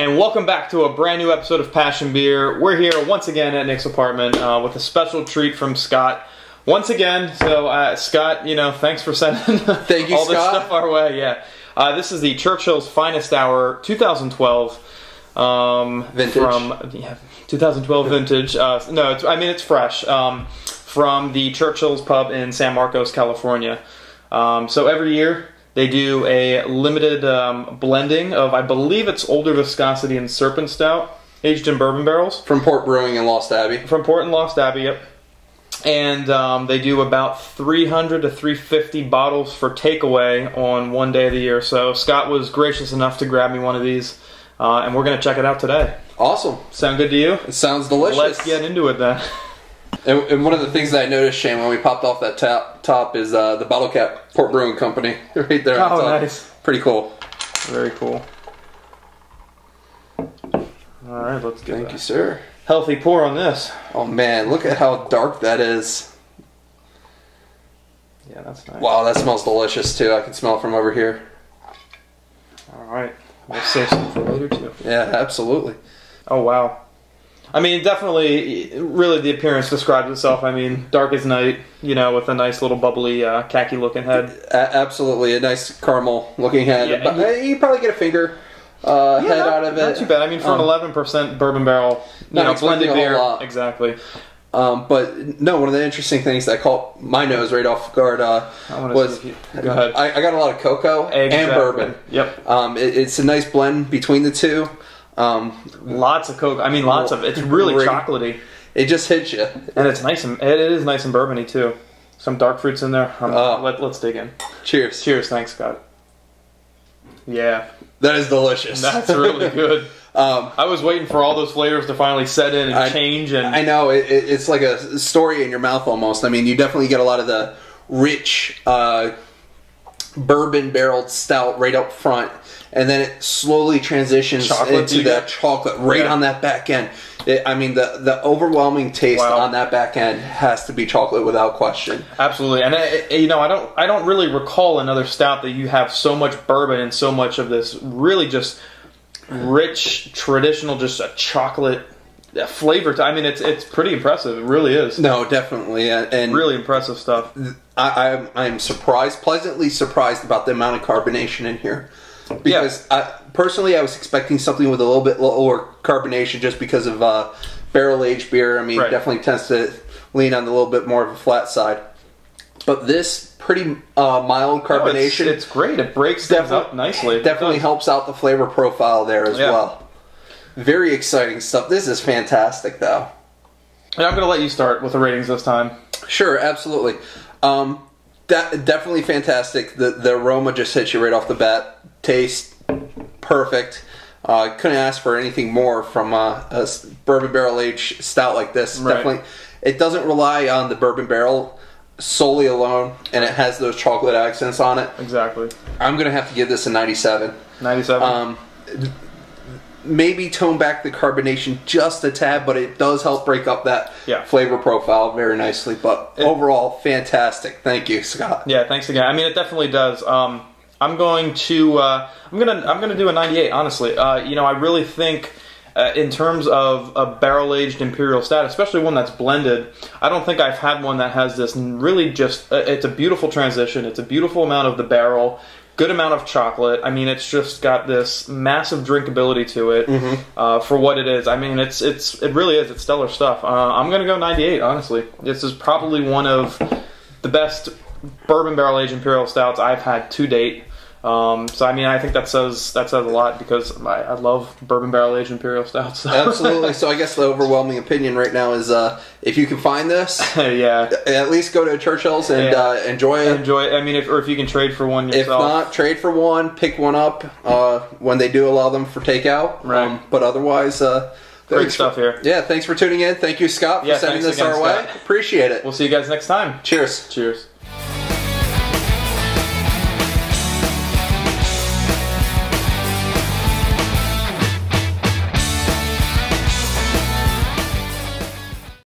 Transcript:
And welcome back to a brand new episode of Passion Beer. We're here once again at Nick's apartment with a special treat from Scott. Once again, so Scott, you know, thanks for sending Thank you, all this Scott. stuff our way. Yeah, this is the Churchill's Finest Hour 2012 vintage. From 2012 vintage. No, it's fresh from the Churchill's pub in San Marcos, California. So every year they do a limited blending of, I believe it's Older Viscosity and Serpent Stout, aged in bourbon barrels. From Port Brewing in Lost Abbey. From Port and Lost Abbey, yep. And they do about 300 to 350 bottles for takeaway on one day of the year. So Scott was gracious enough to grab me one of these, and we're going to check it out today. Awesome. Sound good to you? It sounds delicious. Let's get into it then. And one of the things that I noticed, Shane, when we popped off that top is the bottle cap, Port Brewing Company, right there on Oh, top. nice. Pretty cool. Very cool. Alright, let's get Thank you, sir. healthy pour on this. Oh, man, look at how dark that is. Yeah, that's nice. Wow, that smells delicious, too. I can smell it from over here. Alright, we'll save some for later, too. Yeah, absolutely. Oh, wow. I mean, definitely, really the appearance describes itself. I mean, dark as night, you know, with a nice little bubbly, khaki-looking head. Absolutely, a nice caramel-looking head. Yeah, But you probably get a finger head out of it. Not too bad. I mean, for an 11% bourbon barrel, you know, blended expecting a beer. whole lot. Exactly. But no, one of the interesting things that caught my nose right off guard was see if you, go ahead. I got a lot of cocoa Exactly. and bourbon. Yep. It's a nice blend between the two. Lots of cocoa. I mean, lots of. It's really Great. chocolatey, It just hits you. and it's nice. And it is nice and bourbony too. Some dark fruits in there. Let's dig in. Cheers. Cheers. Thanks, Scott. Yeah, That is delicious. that's really good. I was waiting for all those flavors to finally set in and change. And I know it's like a story in your mouth almost. I mean, you definitely get a lot of the rich bourbon barreled stout right up front, and then it slowly transitions into that chocolate right on that back end. I mean, the overwhelming taste on that back end has to be chocolate without question. Absolutely, and you know, I don't really recall another stout that you have so much bourbon and so much of this really just rich, traditional, just a chocolate flavor. I mean, it's pretty impressive. It really is. No, definitely, and Really impressive stuff. I'm surprised, pleasantly surprised about the amount of carbonation in here. Because personally, I was expecting something with a little bit lower carbonation just because of barrel-aged beer. I mean, definitely tends to lean on a little bit more of a flat side. But this pretty mild carbonation. It's great. It breaks things up nicely. Definitely helps out the flavor profile there as well. Very exciting stuff. This is fantastic, though. And I'm going to let you start with the ratings this time. Sure, absolutely. Definitely fantastic. The aroma just hits you right off the bat. Taste perfect. Couldn't ask for anything more from a bourbon barrel aged stout like this. Definitely, it doesn't rely on the bourbon barrel solely alone, and it has those chocolate accents on it. Exactly. I'm gonna have to give this a 97. 97. Maybe tone back the carbonation just a tad, but it does help break up that flavor profile very nicely. But overall, fantastic. Thank you, Scott. Yeah, thanks again. I mean, it definitely does. I'm going to I'm gonna do a 98. Honestly, you know, I really think in terms of a barrel-aged Imperial Stout, especially one that's blended, I don't think I've had one that has this really just. It's a beautiful transition. It's a beautiful amount of the barrel. Good amount of chocolate. I mean, it's just got this massive drinkability to it for what it is. I mean, it really is. It's stellar stuff. I'm gonna go 98. Honestly, this is probably one of the best bourbon barrel aged Imperial Stouts I've had to date. So I mean, I think that says a lot because I love bourbon barrel aged Imperial Stouts. Absolutely. So I guess the overwhelming opinion right now is if you can find this, at least go to Churchill's and enjoy it. Enjoy it. I mean, if you can trade for one yourself. If not, trade for one, pick one up when they do allow them for takeout. Right. But otherwise, great stuff here. Yeah, thanks for tuning in. Thank you, Scott, for sending this our way. Appreciate it. We'll see you guys next time. Cheers. Cheers.